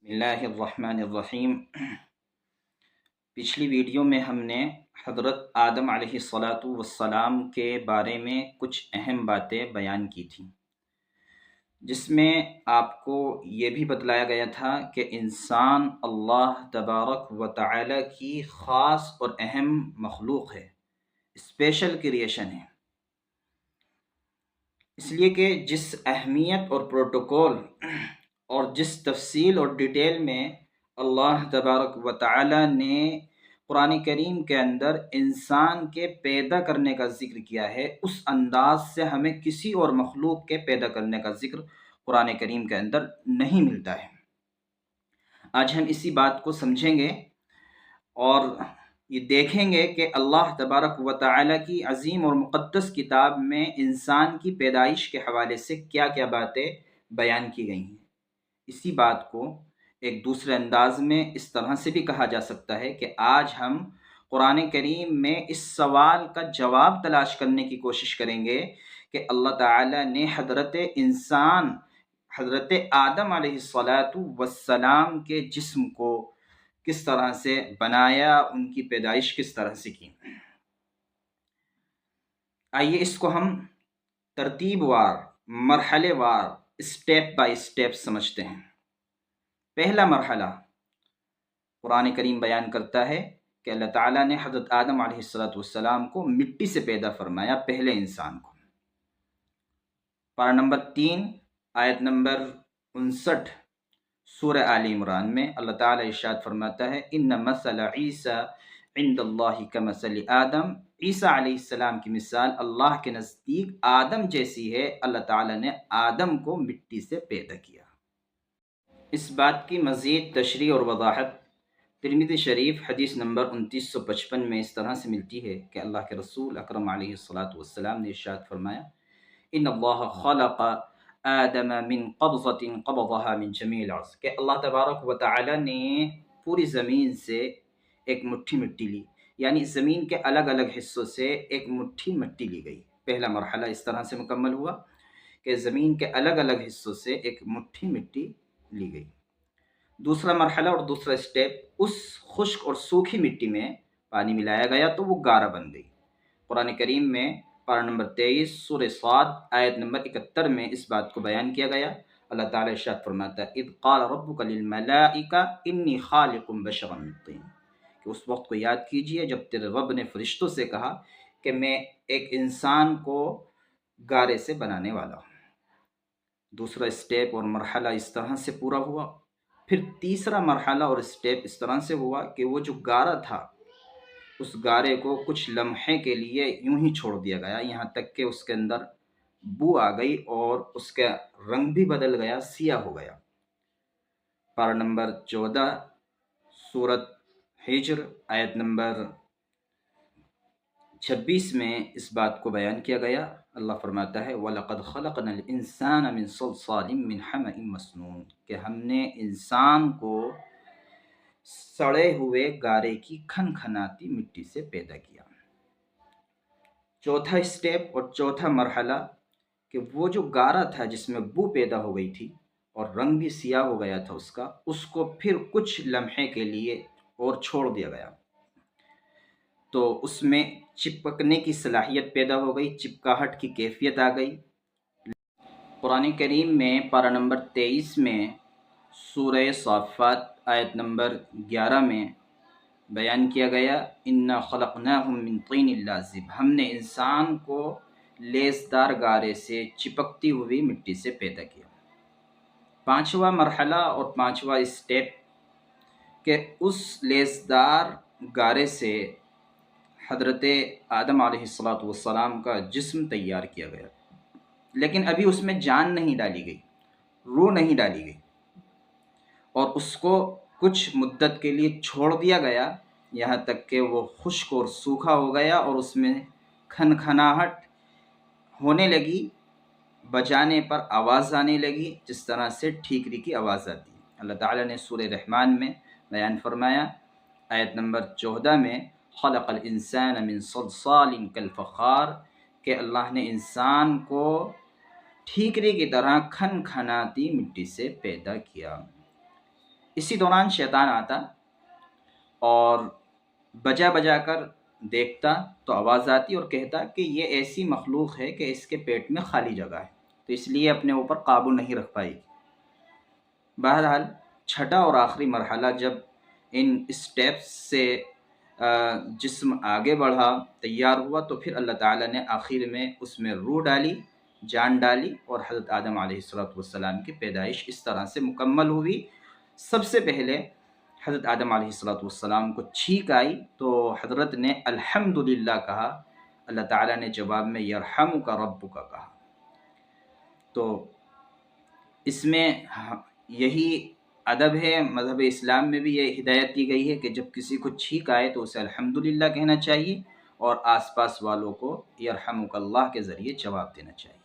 بسم اللہ الرحمن الرحیم۔ پچھلی ویڈیو میں ہم نے حضرت آدم علیہ السلام کے بارے میں کچھ اہم باتیں بیان کی تھیں، جس میں آپ کو یہ بھی بتلایا گیا تھا کہ انسان اللہ تبارک و تعالی کی خاص اور اہم مخلوق ہے، اسپیشل کریشن ہے، اس لیے کہ جس اہمیت اور پروٹوکول اور جس تفصیل اور ڈیٹیل میں اللہ تبارک و تعالی نے قرآن کریم کے اندر انسان کے پیدا کرنے کا ذکر کیا ہے، اس انداز سے ہمیں کسی اور مخلوق کے پیدا کرنے کا ذکر قرآن کریم کے اندر نہیں ملتا ہے۔ آج ہم اسی بات کو سمجھیں گے اور یہ دیکھیں گے کہ اللہ تبارک و تعالی کی عظیم اور مقدس کتاب میں انسان کی پیدائش کے حوالے سے کیا کیا باتیں بیان کی گئی ہیں۔ اسی بات کو ایک دوسرے انداز میں اس طرح سے بھی کہا جا سکتا ہے کہ آج ہم قرآن کریم میں اس سوال کا جواب تلاش کرنے کی کوشش کریں گے کہ اللہ تعالی نے حضرت انسان حضرت آدم علیہ السلام کے جسم کو کس طرح سے بنایا، ان کی پیدائش کس طرح سے کی۔ آئیے اس کو ہم ترتیب وار، مرحلے وار، اسٹیپ بائی اسٹیپ سمجھتے ہیں۔ پہلا مرحلہ قرآن کریم بیان کرتا ہے کہ اللہ تعالیٰ نے حضرت آدم علیہ السلام کو مٹی سے پیدا فرمایا، پہلے انسان کو۔ پارہ نمبر 3 آیت نمبر 59 سورہ آل عمران میں اللہ تعالیٰ ارشاد فرماتا ہے ان مثل عیسیٰ عند اللہ کمثل آدم، عیسیٰ علیہ السلام کی مثال اللہ کے نزدیک آدم جیسی ہے، اللہ تعالیٰ نے آدم کو مٹی سے پیدا کیا۔ اس بات کی مزید تشریح اور وضاحت ترمذی شریف حدیث نمبر 2955 میں اس طرح سے ملتی ہے کہ اللہ کے رسول اکرم علیہ السلام نے ارشاد فرمایا ان اللہ خلق آدم من قبضۃ قبضها من جمیع الارض، کہ اللہ تبارک و تعالی نے پوری زمین سے ایک مٹھی مٹی لی، یعنی زمین کے الگ الگ حصوں سے ایک مٹھی مٹی لی گئی۔ پہلا مرحلہ اس طرح سے مکمل ہوا کہ زمین کے الگ الگ حصوں سے ایک مٹھی مٹی لی گئی۔ دوسرا مرحلہ اور دوسرا اسٹیپ، اس خشک اور سوکھی مٹی میں پانی ملایا گیا تو وہ گارا بن گئی۔ قرآن کریم میں پارہ نمبر 23 سورہ صاد آیت نمبر 71 میں اس بات کو بیان کیا گیا۔ اللہ تعالیٰ ارشاد فرماتا ہے اذ قال ربک للملائکہ انی خالق بشرا من طین، کہ اس وقت کو یاد کیجئے جب تیرے رب نے فرشتوں سے کہا کہ میں ایک انسان کو گارے سے بنانے والا ہوں۔ دوسرا اسٹیپ اور مرحلہ اس طرح سے پورا ہوا۔ پھر تیسرا مرحلہ اور اسٹیپ اس طرح سے ہوا کہ وہ جو گارا تھا، اس گارے کو کچھ لمحے کے لیے یوں ہی چھوڑ دیا گیا، یہاں تک کہ اس کے اندر بو آ گئی اور اس کا رنگ بھی بدل گیا، سیاہ ہو گیا۔ پارہ نمبر 14 سورۃ ہجر آیت نمبر 26 میں اس بات کو بیان کیا گیا۔ اللہ فرماتا ہے وَلَقَدْ خَلَقْنَا الْإِنسَانَ مِنْ صَلْصَالٍ مِّنْ حَمَإٍ مَّسْنُونٍ، کہ ہم نے انسان کو سڑے ہوئے گارے کی کھنکھناتی مٹی سے پیدا کیا۔ چوتھا اسٹیپ اور چوتھا مرحلہ کہ وہ جو گارا تھا جس میں بو پیدا ہو گئی تھی اور رنگ بھی سیاہ ہو گیا تھا اس کو پھر کچھ لمحے کے لیے اور چھوڑ دیا گیا، تو اس میں چپکنے کی صلاحیت پیدا ہو گئی، چپکاہٹ کی کیفیت آ گئی۔ قرآن کریم میں پارہ نمبر 23 میں سورہ صافات آیت نمبر 11 میں بیان کیا گیا انا خلقناہم من طین لازب، ہم نے انسان کو لیسدار گارے سے چپکتی ہوئی مٹی سے پیدا کیا۔ پانچواں مرحلہ اور پانچواں اسٹیپ کہ اس لیسدار گارے سے حضرت آدم علیہ السلام کا جسم تیار کیا گیا، لیکن ابھی اس میں جان نہیں ڈالی گئی، روح نہیں ڈالی گئی، اور اس کو کچھ مدت کے لیے چھوڑ دیا گیا، یہاں تک کہ وہ خشک اور سوکھا ہو گیا اور اس میں کھنکھناہٹ ہونے لگی، بجانے پر آواز آنے لگی، جس طرح سے ٹھیکری کی آواز آتی ہے۔ اللہ تعالیٰ نے سورہ رحمان میں بیان فرمایا آیت نمبر 14 میں خلق الانسان من صلصال کالفخار، کہ اللہ نے انسان کو ٹھیکری کی طرح کھنکھناتی مٹی سے پیدا کیا۔ اسی دوران شیطان آتا اور بجا بجا کر دیکھتا تو آواز آتی اور کہتا کہ یہ ایسی مخلوق ہے کہ اس کے پیٹ میں خالی جگہ ہے، تو اس لیے اپنے اوپر قابو نہیں رکھ پائی گی۔ بہرحال چھٹا اور آخری مرحلہ جب ان اسٹیپس سے جسم آگے بڑھا، تیار ہوا، تو پھر اللہ تعالیٰ نے آخر میں اس میں روح ڈالی، جان ڈالی، اور حضرت آدم علیہ السلام کی پیدائش اس طرح سے مکمل ہوئی۔ سب سے پہلے حضرت آدم علیہ السلام کو چھینک آئی تو حضرت نے الحمدللہ کہا، اللہ تعالیٰ نے جواب میں یرحمک ربک کہا۔ تو اس میں یہی ادب ہے، مذہب اسلام میں بھی یہ ہدایت دی گئی ہے کہ جب کسی کو چھینک آئے تو اسے الحمدللہ کہنا چاہیے اور آس پاس والوں کو یرحمک اللہ کے ذریعے جواب دینا چاہیے۔